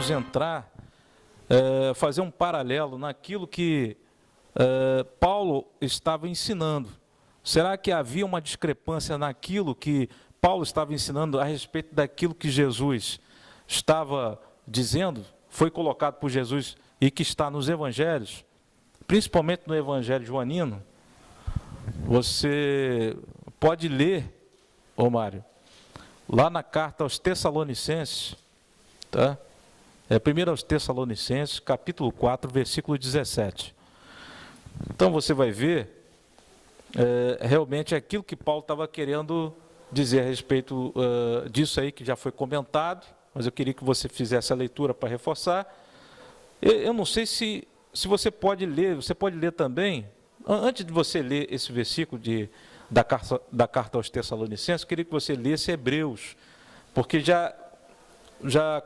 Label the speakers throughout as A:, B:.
A: vamos entrar, fazer um paralelo naquilo que Paulo estava ensinando. Será que havia uma discrepância naquilo que Paulo estava ensinando a respeito daquilo que Jesus estava dizendo, foi colocado por Jesus e que está nos evangelhos, principalmente no evangelho joanino? Você pode ler, Mário, lá na carta aos Tessalonicenses, tá? 1 aos Tessalonicenses, capítulo 4, versículo 17. Então você vai ver realmente aquilo que Paulo estava querendo dizer a respeito disso aí, que já foi comentado, mas eu queria que você fizesse a leitura para reforçar. Eu não sei se você pode ler também, antes de você ler esse versículo da carta aos Tessalonicenses, eu queria que você lesse Hebreus, porque já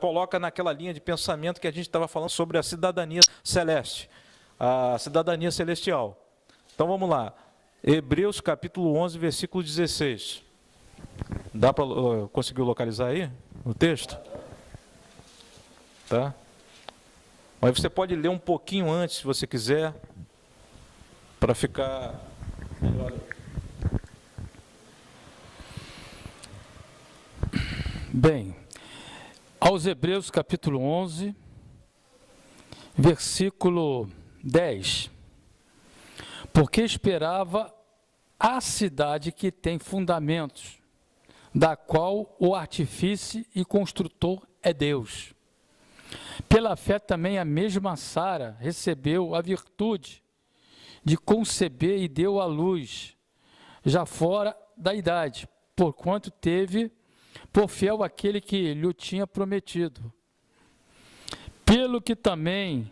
A: coloca naquela linha de pensamento que a gente estava falando sobre a cidadania celeste, a cidadania celestial. Então vamos lá, Hebreus capítulo 11, versículo 16. Conseguiu localizar aí o texto? Tá? Mas você pode ler um pouquinho antes, se você quiser, para ficar melhor.
B: Bem, aos Hebreus capítulo 11, versículo 10. Porque esperava a cidade que tem fundamentos, da qual o artífice e construtor é Deus. Pela fé também a mesma Sara recebeu a virtude de conceber e deu à luz, já fora da idade, porquanto teve por fiel aquele que lhe tinha prometido. Pelo que também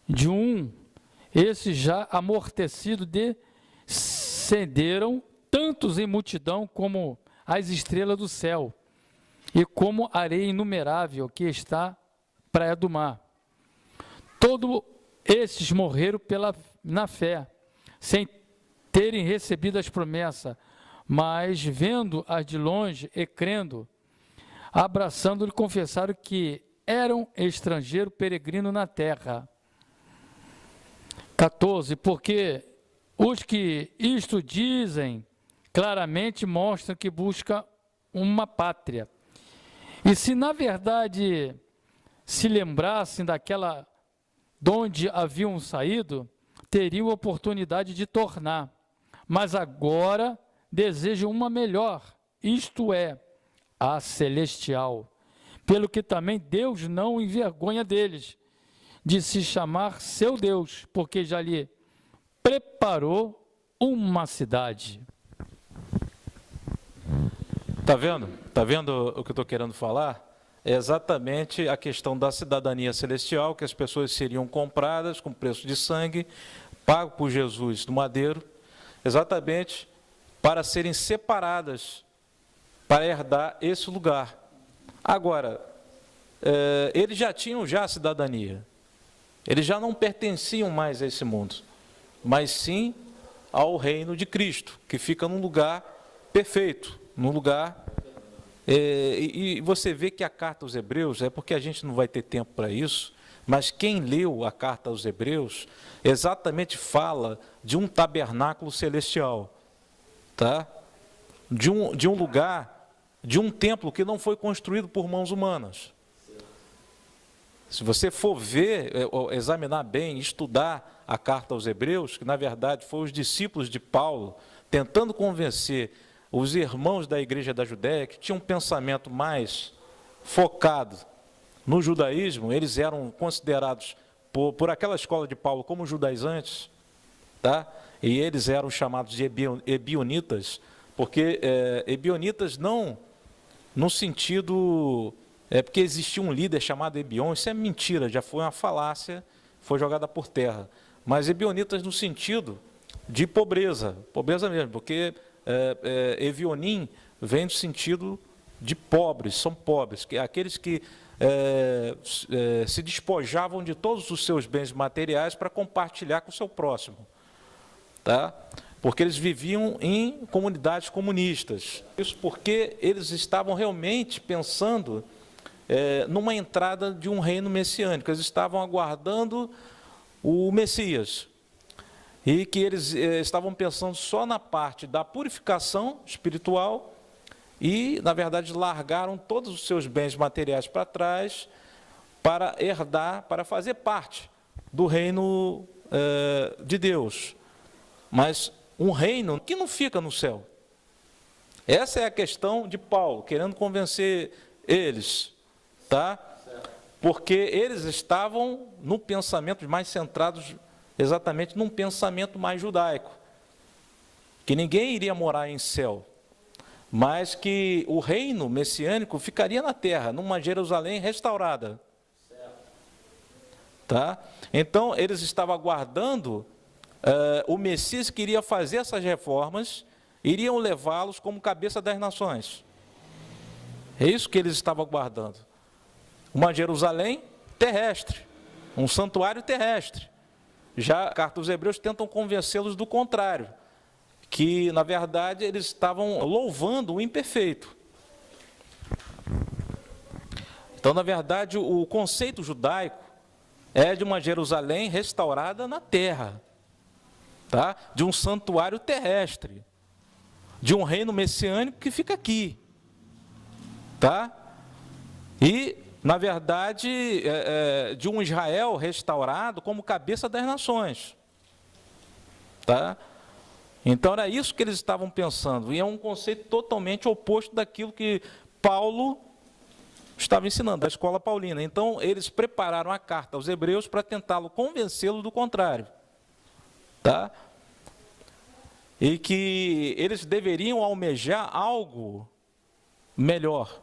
B: de esse já amortecido descenderam tantos em multidão como as estrelas do céu, e como areia inumerável que está praia do mar. Todos esses morreram na fé, sem terem recebido as promessas, mas vendo-as de longe e crendo, abraçando-lhe, confessaram que eram estrangeiro peregrino na terra. 14. Porque os que isto dizem claramente mostram que buscam uma pátria. E se na verdade se lembrassem daquela de onde haviam saído, teriam oportunidade de tornar. Mas agora desejam uma melhor, isto é, a celestial. Pelo que também Deus não envergonha deles, de se chamar seu Deus, porque já lhe preparou uma cidade.
A: Está vendo? Está vendo o que eu estou querendo falar? É exatamente a questão da cidadania celestial, que as pessoas seriam compradas com preço de sangue, pago por Jesus no madeiro, exatamente para serem separadas, para herdar esse lugar. Agora, eles já tinham a cidadania, eles já não pertenciam mais a esse mundo, mas sim ao reino de Cristo, que fica num lugar perfeito, num lugar... E você vê que a carta aos Hebreus, porque a gente não vai ter tempo para isso, mas quem leu a carta aos Hebreus, exatamente fala de um tabernáculo celestial, tá? De um lugar, de um templo que não foi construído por mãos humanas. Se você for ver, examinar bem, estudar a carta aos Hebreus, que na verdade foram os discípulos de Paulo, tentando convencer os irmãos da igreja da Judéia, que tinham um pensamento mais focado no judaísmo, eles eram considerados por aquela escola de Paulo como judaizantes, tá? E eles eram chamados de ebionitas, porque ebionitas não no sentido... porque existia um líder chamado Ebion, isso é mentira, já foi uma falácia, foi jogada por terra. Mas ebionitas no sentido de pobreza mesmo, porque Evionim vem no sentido de pobres, são pobres, que aqueles que se despojavam de todos os seus bens materiais para compartilhar com o seu próximo, tá? Porque eles viviam em comunidades comunistas. Isso porque eles estavam realmente pensando numa entrada de um reino messiânico. Eles estavam aguardando o Messias. E que eles estavam pensando só na parte da purificação espiritual e, na verdade, largaram todos os seus bens materiais para trás para herdar, para fazer parte do reino de Deus. Mas um reino que não fica no céu. Essa é a questão de Paulo, querendo convencer eles, tá? Porque eles estavam no pensamento mais centrados exatamente num pensamento mais judaico, que ninguém iria morar em céu, mas que o reino messiânico ficaria na terra, numa Jerusalém restaurada. Tá? Então, eles estavam aguardando o Messias que iria fazer essas reformas, iriam levá-los como cabeça das nações. É isso que eles estavam aguardando. Uma Jerusalém terrestre, um santuário terrestre. Já a carta aos Hebreus tentam convencê-los do contrário, que, na verdade, eles estavam louvando o imperfeito. Então, na verdade, o conceito judaico é de uma Jerusalém restaurada na terra, tá? De um santuário terrestre, de um reino messiânico que fica aqui, tá? E, na verdade, de um Israel restaurado como cabeça das nações, tá? Então era isso que eles estavam pensando, e é um conceito totalmente oposto daquilo que Paulo estava ensinando, da escola paulina. Então eles prepararam a carta aos Hebreus para tentá-lo convencê-lo do contrário, tá? E que eles deveriam almejar algo melhor,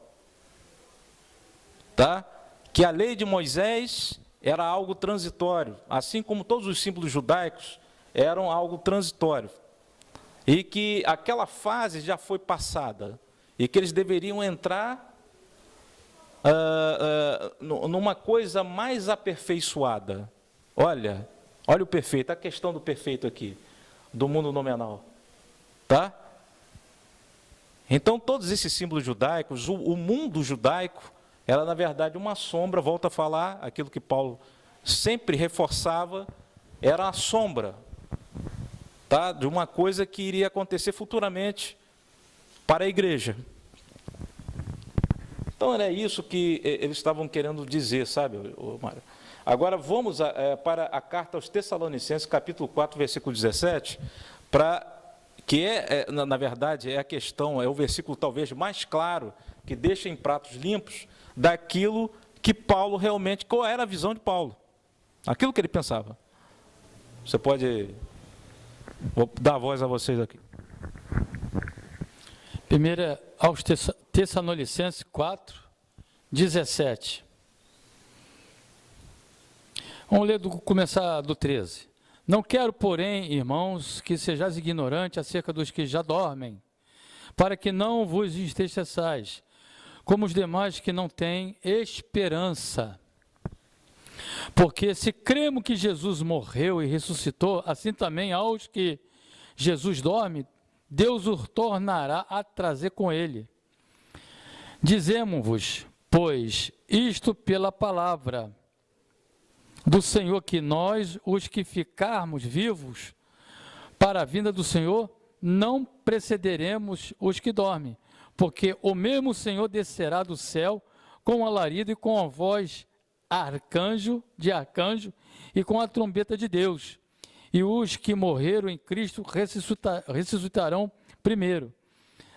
A: tá? Que a lei de Moisés era algo transitório, assim como todos os símbolos judaicos eram algo transitório, e que aquela fase já foi passada, e que eles deveriam entrar numa coisa mais aperfeiçoada. Olha o perfeito, a questão do perfeito aqui, do mundo nominal, tá? Então, todos esses símbolos judaicos, o mundo judaico, era, na verdade, uma sombra, volto a falar, aquilo que Paulo sempre reforçava, era a sombra, tá? De uma coisa que iria acontecer futuramente para a igreja. Então, era isso que eles estavam querendo dizer, sabe, Mário? Agora, vamos para a carta aos Tessalonicenses, capítulo 4, versículo 17, que na verdade, é a questão, é o versículo talvez mais claro, que deixa em pratos limpos, daquilo que Paulo realmente, qual era a visão de Paulo, aquilo que ele pensava. Você pode... Vou dar a voz a vocês aqui.
B: Primeira aos Tessalonicenses 4, 17. Vamos ler começar do 13. Não quero, porém, irmãos, que sejais ignorantes acerca dos que já dormem, para que não vos entristeçais, como os demais que não têm esperança. Porque se cremos que Jesus morreu e ressuscitou, assim também aos que Jesus dorme, Deus os tornará a trazer com ele. Dizemos-vos, pois, isto pela palavra do Senhor, que nós, os que ficarmos vivos para a vinda do Senhor, não precederemos os que dormem, porque o mesmo Senhor descerá do céu com alarido e com a voz de arcanjo e com a trombeta de Deus, e os que morreram em Cristo ressuscitarão primeiro.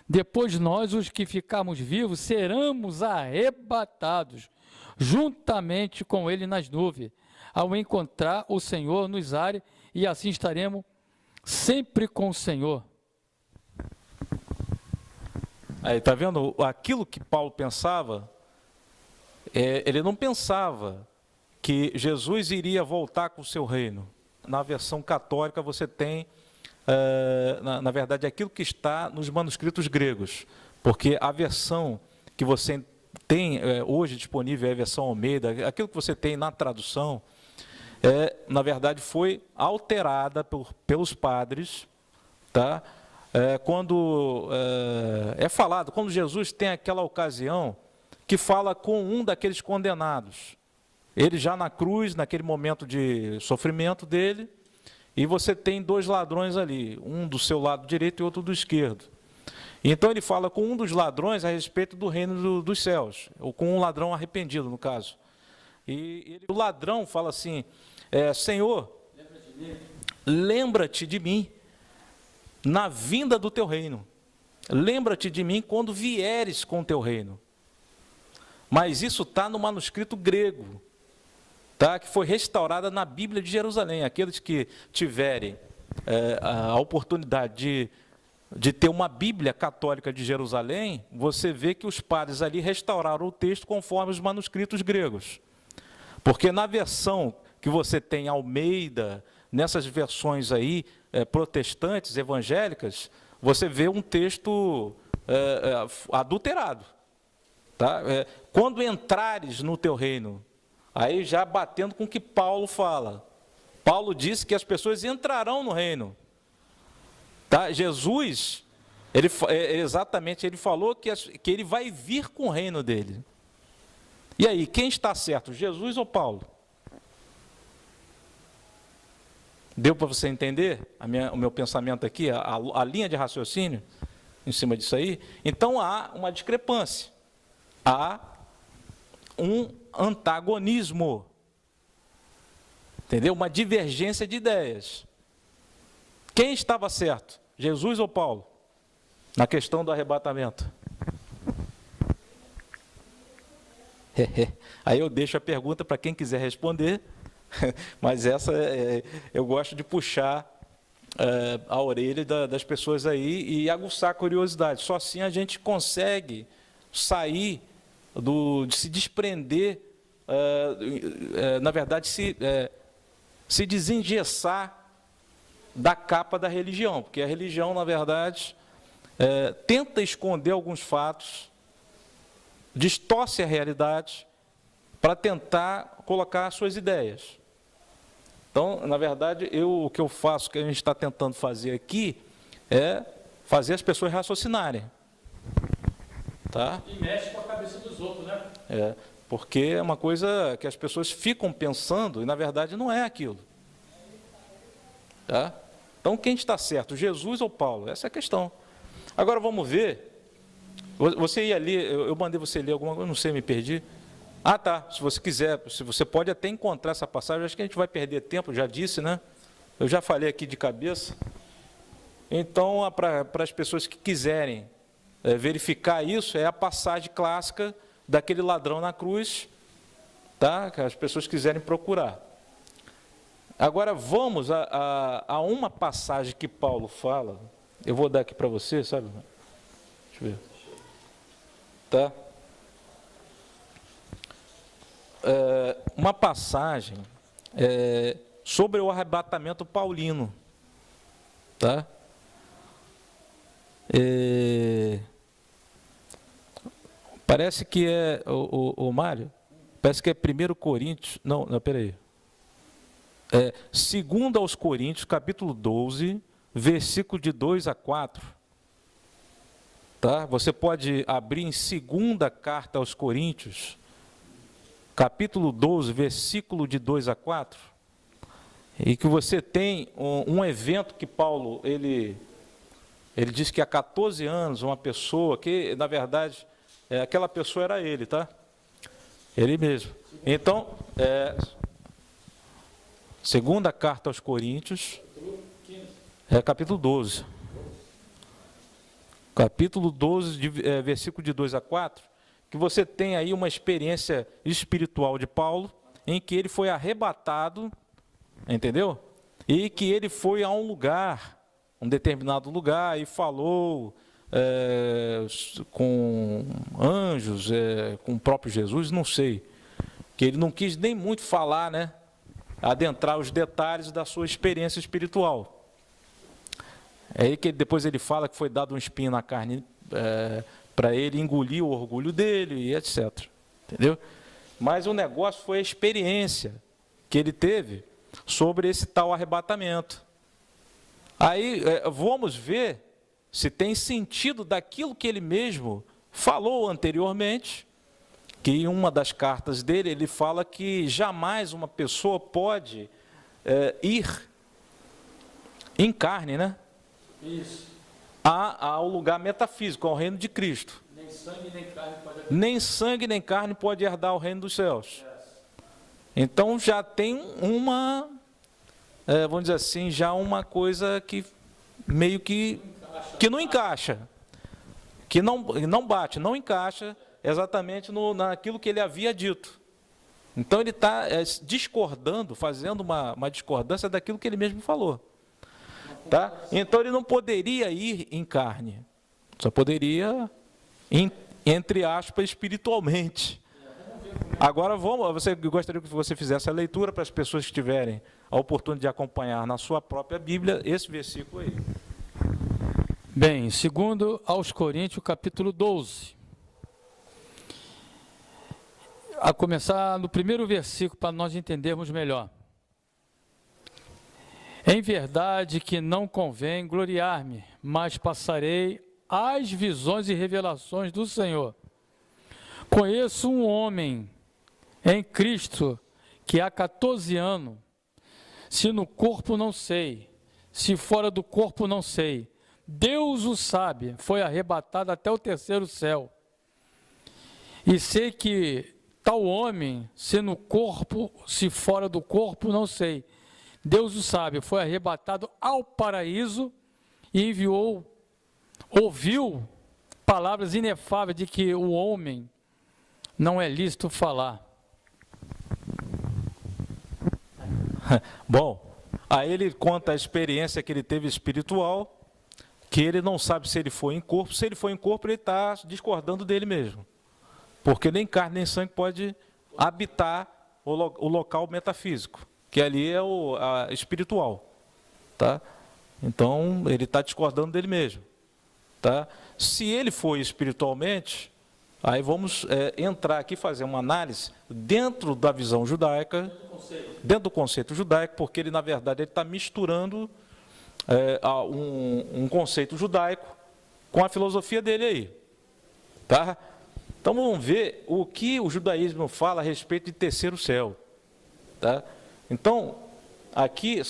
B: Depois nós, os que ficarmos vivos, seremos arrebatados juntamente com ele nas nuvens, ao encontrar o Senhor nos ares, e assim estaremos sempre com o Senhor.
A: Aí, está vendo? Aquilo que Paulo pensava, ele não pensava que Jesus iria voltar com o seu reino. Na versão católica você tem, na verdade, aquilo que está nos manuscritos gregos, porque a versão que você tem hoje disponível é a versão Almeida, aquilo que você tem na tradução, na verdade, foi alterada pelos padres, tá? Quando é falado, quando Jesus tem aquela ocasião que fala com um daqueles condenados. Ele já na cruz, naquele momento de sofrimento dele, e você tem dois ladrões ali, um do seu lado direito e outro do esquerdo. Então ele fala com um dos ladrões a respeito do reino dos céus, ou com um ladrão arrependido, no caso. E o ladrão fala assim, Senhor, lembra-te de mim na vinda do teu reino. Lembra-te de mim quando vieres com o teu reino. Mas isso está no manuscrito grego, tá? Que foi restaurada na Bíblia de Jerusalém. Aqueles que tiverem a oportunidade de ter uma Bíblia católica de Jerusalém, você vê que os padres ali restauraram o texto conforme os manuscritos gregos. Porque na versão que você tem Almeida, nessas versões aí, protestantes, evangélicas, você vê um texto adulterado. Tá? Quando entrares no teu reino, aí já batendo com o que Paulo fala. Paulo disse que as pessoas entrarão no reino. Tá? Jesus, ele falou que ele vai vir com o reino dele. E aí, quem está certo, Jesus ou Paulo? Deu para você entender o meu pensamento aqui, a linha de raciocínio em cima disso aí? Então há uma discrepância, há um antagonismo, entendeu? Uma divergência de ideias. Quem estava certo, Jesus ou Paulo, na questão do arrebatamento? Aí eu deixo a pergunta para quem quiser responder, mas essa eu gosto de puxar a orelha das pessoas aí e aguçar a curiosidade. Só assim a gente consegue sair de se desprender, na verdade, se desengessar da capa da religião, porque a religião, na verdade, tenta esconder alguns fatos, distorce a realidade para tentar colocar as suas ideias. Então, na verdade, o que eu faço, o que a gente está tentando fazer aqui, é fazer as pessoas raciocinarem. Tá?
B: E mexe com a cabeça dos outros, né?
A: Porque é uma coisa que as pessoas ficam pensando e, na verdade, não é aquilo. Tá? Então, quem está certo, Jesus ou Paulo? Essa é a questão. Agora, vamos ver. Você ia ler, eu mandei você ler alguma coisa, não sei, me perdi. Ah, tá, se você quiser, se você pode até encontrar essa passagem, acho que a gente vai perder tempo, já disse, né? Eu já falei aqui de cabeça. Então, para as pessoas que quiserem verificar isso, é a passagem clássica daquele ladrão na cruz, tá? Que as pessoas quiserem procurar. Agora, vamos a uma passagem que Paulo fala, eu vou dar aqui para você, sabe? Deixa eu ver. Tá? Uma passagem sobre o arrebatamento paulino. Tá? Parece que é, o Mário, parece que é 1 Coríntios, não, peraí. 2 aos Coríntios, capítulo 12, versículo de 2 a 4. Tá? Você pode abrir em 2ª carta aos Coríntios, capítulo 12, versículo de 2 a 4, e que você tem um evento que Paulo, ele diz que há 14 anos, uma pessoa, que na verdade, aquela pessoa era ele, tá? Ele mesmo. Então, 2ª carta aos Coríntios, capítulo 12. Capítulo 12, versículo de 2 a 4, que você tem aí uma experiência espiritual de Paulo, em que ele foi arrebatado, entendeu? E que ele foi a um lugar, um determinado lugar, e falou com anjos, com o próprio Jesus, não sei, que ele não quis nem muito falar, né? Adentrar os detalhes da sua experiência espiritual. É aí que depois ele fala que foi dado um espinho na carne para ele engolir o orgulho dele e etc. Entendeu? Mas o negócio foi a experiência que ele teve sobre esse tal arrebatamento. Aí vamos ver se tem sentido daquilo que ele mesmo falou anteriormente que em uma das cartas dele, ele fala que jamais uma pessoa pode ir em carne, né?
B: Isso.
A: Ao lugar metafísico, ao reino de Cristo.
B: Nem sangue nem carne pode herdar.
A: Nem sangue nem carne pode herdar o reino dos céus. Então já tem uma, vamos dizer assim, já uma coisa que meio que não encaixa, que não bate, não encaixa exatamente naquilo que ele havia dito. Então ele está discordando, fazendo uma discordância daquilo que ele mesmo falou. Tá? Então ele não poderia ir em carne, só poderia, entre aspas, espiritualmente. Agora eu gostaria que você fizesse a leitura para as pessoas que tiverem a oportunidade de acompanhar na sua própria Bíblia esse versículo aí.
B: Bem, segundo aos Coríntios, capítulo 12. A começar no primeiro versículo, para nós entendermos melhor. Em verdade que não convém gloriar-me, mas passarei as visões e revelações do Senhor. Conheço um homem em Cristo que há 14 anos, se no corpo não sei, se fora do corpo não sei, Deus o sabe, foi arrebatado até o terceiro céu. E sei que tal homem, se no corpo, se fora do corpo, não sei, Deus o sabe, foi arrebatado ao paraíso e ouviu palavras inefáveis de que o homem não é lícito falar.
A: Bom, aí ele conta a experiência que ele teve espiritual, que ele não sabe se ele foi em corpo. Se ele foi em corpo, ele está discordando dele mesmo. Porque nem carne nem sangue pode habitar o local metafísico, que ali é o espiritual. Tá? Então, ele está discordando dele mesmo. Tá? Se ele foi espiritualmente, aí vamos entrar aqui e fazer uma análise dentro da visão judaica, dentro do conceito judaico, porque ele, na verdade, ele está misturando um conceito judaico com a filosofia dele aí. Tá? Então, vamos ver o que o judaísmo fala a respeito de terceiro céu. Tá? Então, aqui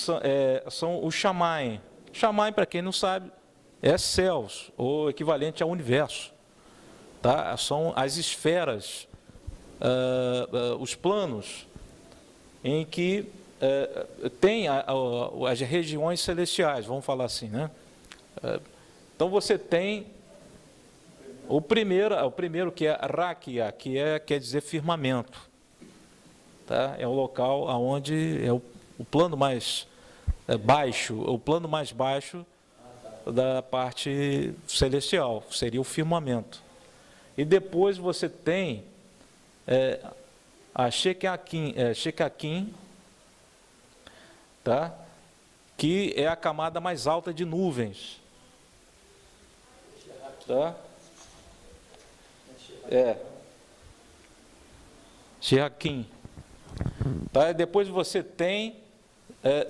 A: são os Shamayim. Shamayim, para quem não sabe, é céus, ou equivalente ao universo. Tá? São as esferas, os planos, em que tem as regiões celestiais, vamos falar assim, né? Então você tem o primeiro que é Rakia, que quer dizer firmamento. Tá? É o local onde é o plano mais baixo, o plano mais baixo da parte celestial, seria o firmamento. E depois você tem a Shekakim, tá? Que é a camada mais alta de nuvens. Tá? Shekakim. Tá? E depois você tem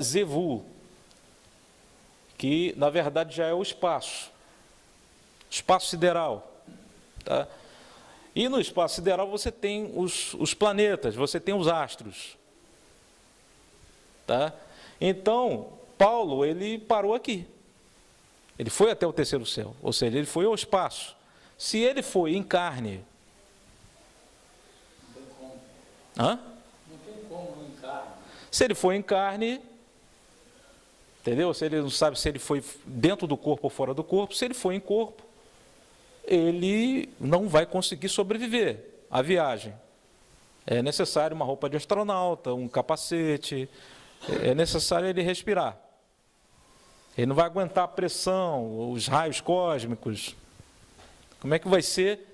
A: Zevul, que na verdade já é o espaço sideral. Tá? E no espaço sideral você tem os planetas, você tem os astros. Tá? Então, Paulo, ele parou aqui. Ele foi até o terceiro céu, ou seja, ele foi ao espaço. Se ele foi em carne... Hã?
B: Não tem como em carne.
A: Se ele foi em carne, entendeu? Se ele não sabe se ele foi dentro do corpo ou fora do corpo, se ele foi em corpo, ele não vai conseguir sobreviver à viagem. É necessário uma roupa de astronauta, um capacete, é necessário ele respirar. Ele não vai aguentar a pressão, os raios cósmicos. Como é que vai ser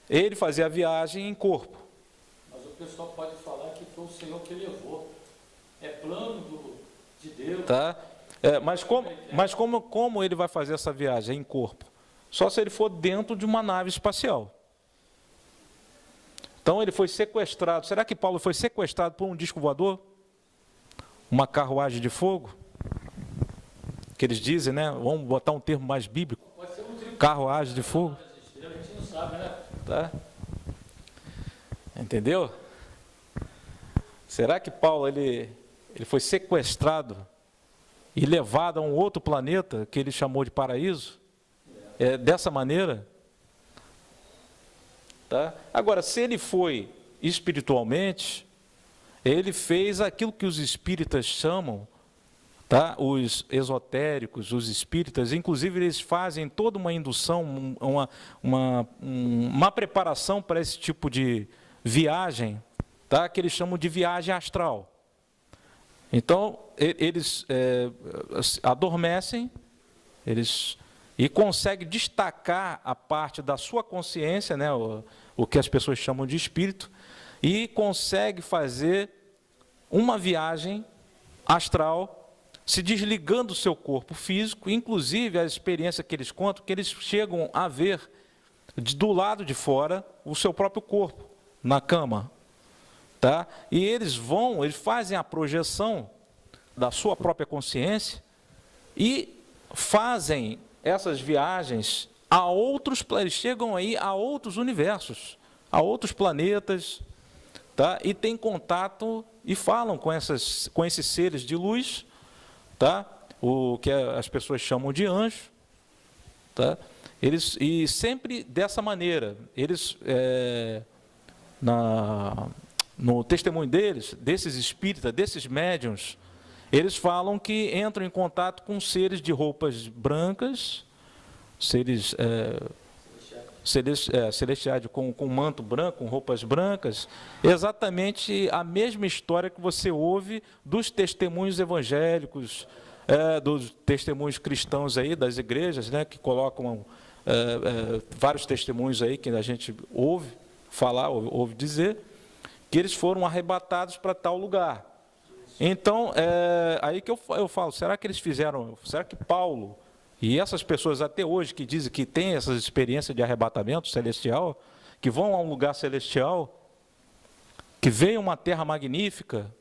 A: ele fazer a viagem em corpo?
B: Mas o pessoal pode falar que foi o Senhor que levou. É plano de Deus.
A: Tá? Mas como ele vai fazer essa viagem em corpo? Só se ele for dentro de uma nave espacial. Então ele foi sequestrado. Será que Paulo foi sequestrado por um disco voador? Uma carruagem de fogo? Que eles dizem, né? Vamos botar um termo mais bíblico.
B: Pode ser um
A: carruagem de fogo.
B: A gente não sabe, né?
A: Tá? Entendeu? Será que Paulo ele foi sequestrado e levado a um outro planeta que ele chamou de paraíso? É dessa maneira? Tá? Agora, se ele foi espiritualmente, ele fez aquilo que os espíritas chamam, tá? Os esotéricos, os espíritas, inclusive eles fazem toda uma indução, uma preparação para esse tipo de viagem, tá? Que eles chamam de viagem astral. Então, eles adormecem, e conseguem destacar a parte da sua consciência, né? O que as pessoas chamam de espírito, e consegue fazer uma viagem astral, se desligando do seu corpo físico, inclusive a experiência que eles contam, que eles chegam a ver do lado de fora o seu próprio corpo, na cama. Tá? E eles fazem a projeção da sua própria consciência e fazem essas viagens a outros, eles chegam aí a outros universos, a outros planetas, tá? E têm contato e falam com esses seres de luz, tá? O que as pessoas chamam de anjo, tá? E sempre dessa maneira, eles no testemunho deles, desses espíritas, desses médiuns, eles falam que entram em contato com seres de roupas brancas, seres celestiais com manto branco, com roupas brancas, exatamente a mesma história que você ouve dos testemunhos evangélicos, dos testemunhos cristãos aí, das igrejas, né, que colocam vários testemunhos aí que a gente ouve falar, ouve dizer, que eles foram arrebatados para tal lugar. Então, aí que eu falo, será que Paulo e essas pessoas até hoje que dizem que têm essas experiências de arrebatamento celestial, que vão a um lugar celestial, que veio uma terra magnífica,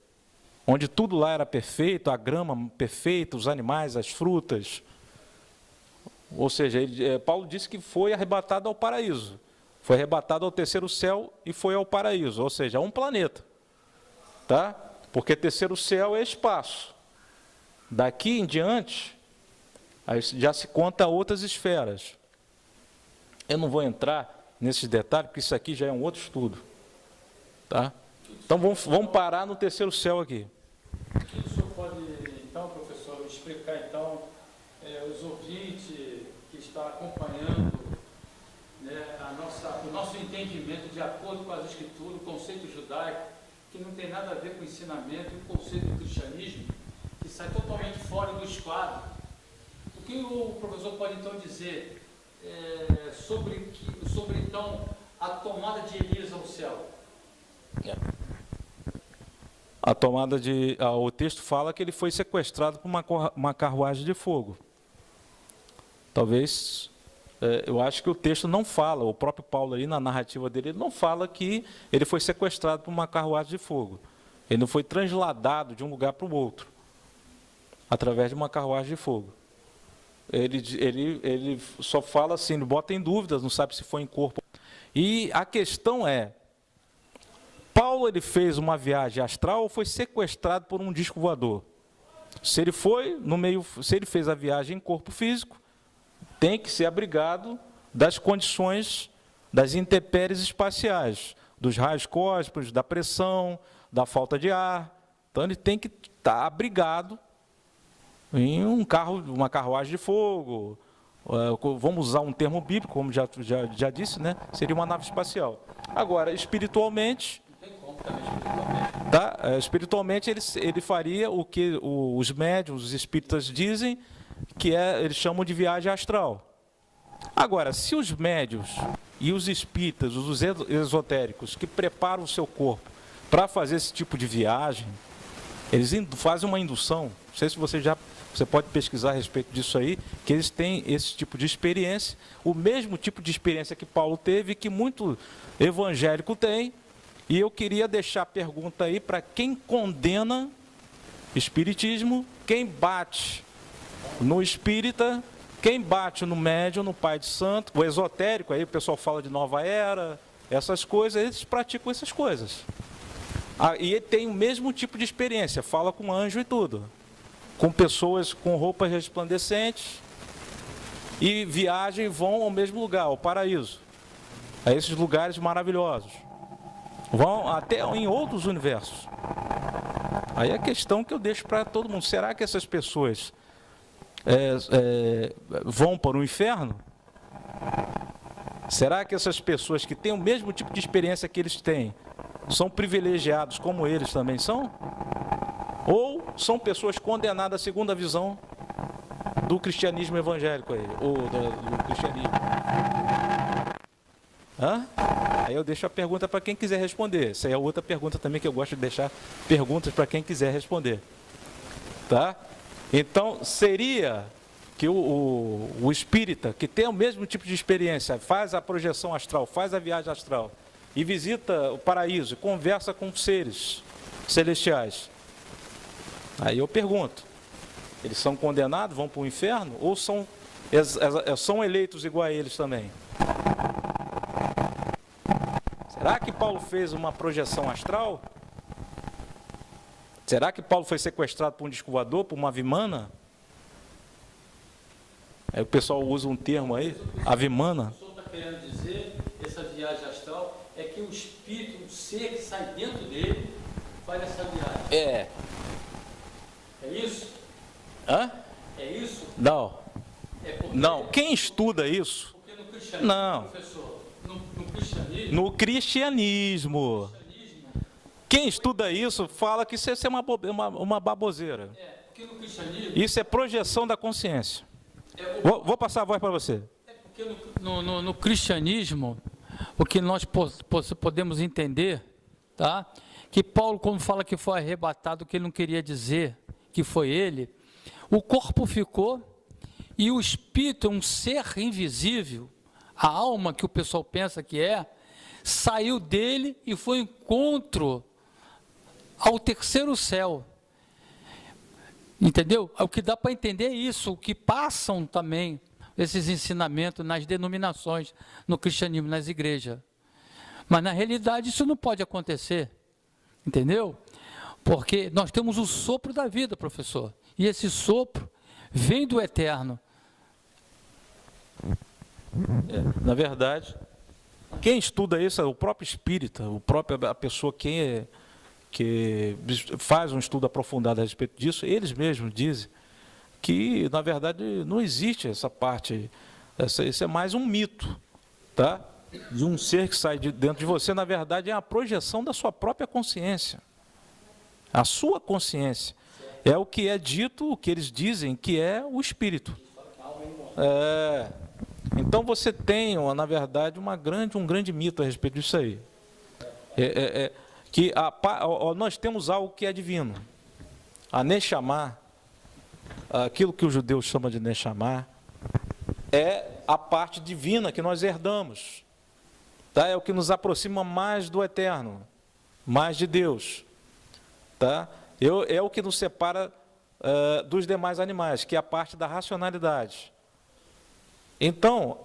A: onde tudo lá era perfeito, a grama perfeita, os animais, as frutas. Ou seja, Paulo disse que foi arrebatado ao paraíso. Foi arrebatado ao terceiro céu e foi ao paraíso, ou seja, a um planeta. Tá? Porque terceiro céu é espaço. Daqui em diante, aí já se conta outras esferas. Eu não vou entrar nesses detalhes, porque isso aqui já é um outro estudo. Tá? Então vamos parar no terceiro céu aqui.
B: O senhor pode, então, professor, explicar, então, os ouvintes que estão acompanhando, né, o nosso entendimento de acordo com as escrituras, o conceito judaico, que não tem nada a ver com o ensinamento e o conceito do cristianismo, que sai totalmente fora do esquadro. O que o professor pode, então, dizer sobre então, a tomada de Elias ao céu?
A: O texto fala que ele foi sequestrado por uma carruagem de fogo. Talvez, eu acho que o texto não fala, o próprio Paulo ali na narrativa dele, ele não fala que ele foi sequestrado por uma carruagem de fogo. Ele não foi transladado de um lugar para o outro, através de uma carruagem de fogo. Ele só fala assim, bota em dúvidas, não sabe se foi em corpo. E a questão é, Paulo ele fez uma viagem astral ou foi sequestrado por um disco voador? Se ele fez a viagem em corpo físico, tem que ser abrigado das condições das intempéries espaciais, dos raios cósmicos, da pressão, da falta de ar. Então ele tem que estar abrigado em uma carruagem de fogo. Vamos usar um termo bíblico, como já disse, né? Seria uma nave espacial. Agora, espiritualmente, tá? Espiritualmente ele faria o que os médiuns, os espíritas dizem, que eles chamam de viagem astral. Agora, se os médiuns e os espíritas, os esotéricos, que preparam o seu corpo para fazer esse tipo de viagem, eles fazem uma indução, não sei se você pode pesquisar a respeito disso aí, que eles têm esse tipo de experiência, o mesmo tipo de experiência que Paulo teve, que muito evangélico tem, e eu queria deixar a pergunta aí para quem condena espiritismo, quem bate no espírita, quem bate no médium, no pai de santo, o esotérico, aí o pessoal fala de nova era, essas coisas, eles praticam essas coisas. E ele tem o mesmo tipo de experiência, fala com anjo e tudo. Com pessoas com roupas resplandecentes e viajam e vão ao mesmo lugar, ao paraíso. A esses lugares maravilhosos. Vão até em outros universos. Aí a questão que eu deixo para todo mundo, será que essas pessoas vão para o inferno? Será que essas pessoas que têm o mesmo tipo de experiência que eles têm, são privilegiados como eles também são? Ou são pessoas condenadas segundo a visão do cristianismo evangélico aí, ou do cristianismo? Hã? Aí eu deixo a pergunta para quem quiser responder. Essa é outra pergunta também que eu gosto de deixar perguntas para quem quiser responder. Tá? Então, seria que o espírita, que tem o mesmo tipo de experiência, faz a projeção astral, faz a viagem astral, e visita o paraíso, conversa com seres celestiais. Aí eu pergunto, eles são condenados, vão para o inferno, ou são eleitos igual a eles também? Será que Paulo fez uma projeção astral? Será que Paulo foi sequestrado por um disco voador, por uma vimana? Aí o pessoal usa um termo aí, a vimana.
B: O senhor está querendo dizer, essa viagem astral, é que o espírito, o ser que sai dentro dele, faz essa viagem.
A: É.
B: É isso?
A: Hã?
B: É isso?
A: Não.
B: Porque,
A: não, quem estuda isso?
B: Porque no cristianismo,
A: não.
B: Professor, no cristianismo...
A: No cristianismo. Quem estuda isso fala que isso é uma baboseira.
B: Porque no cristianismo...
A: Isso é projeção da consciência. Vou passar a voz para você.
B: Porque no cristianismo, o que nós podemos entender, tá? Que Paulo, quando fala que foi arrebatado, o que ele não queria dizer que foi ele, o corpo ficou e o espírito, um ser invisível, a alma que o pessoal pensa que saiu dele e foi em encontro ao terceiro céu. Entendeu? O que dá para entender é isso, o que passam também esses ensinamentos nas denominações, no cristianismo, nas igrejas. Mas na realidade isso não pode acontecer, entendeu? Porque nós temos o sopro da vida, professor, e esse sopro vem do eterno.
A: Na verdade, quem estuda isso é o próprio espírita, a pessoa que faz um estudo aprofundado a respeito disso, eles mesmos dizem que, na verdade, não existe essa parte, isso é mais um mito, tá? De um ser que sai de dentro de você, na verdade, é a projeção da sua própria consciência. A sua consciência é o que é dito, o que eles dizem que é o espírito. Então você tem, na verdade, um grande mito a respeito disso aí. Que nós temos algo que é divino. A Neshama, aquilo que os judeus chamam de Neshama, é a parte divina que nós herdamos. Tá? É o que nos aproxima mais do eterno, mais de Deus. Tá? É o que nos separa dos demais animais, que é a parte da racionalidade. Então,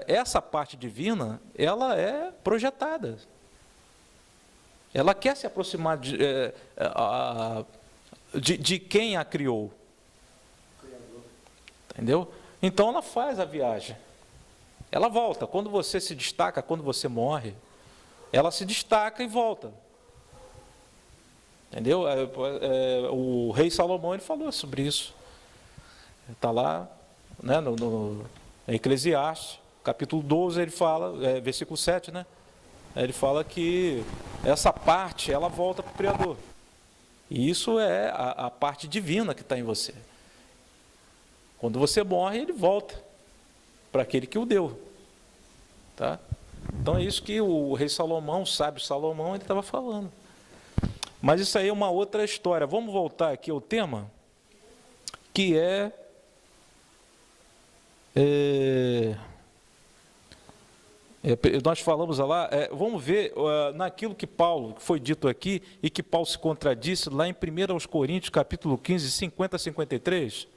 A: essa parte divina, ela é projetada. Ela quer se aproximar de quem a criou. Entendeu? Então ela faz a viagem. Ela volta. Quando você se destaca, quando você morre, ela se destaca e volta. Entendeu? O rei Salomão ele falou sobre isso. Está lá, né, no Eclesiastes, capítulo 12, ele fala, versículo 7, né? Ele fala que essa parte, ela volta para o Criador. E isso é a parte divina que está em você. Quando você morre, ele volta para aquele que o deu. Tá? Então é isso que o rei Salomão, o sábio Salomão, ele estava falando. Mas isso aí é uma outra história. Vamos voltar aqui ao tema, que nós falamos lá, vamos ver naquilo que foi dito aqui, e que Paulo se contradisse lá em 1 Coríntios, capítulo 15, 50 a 53.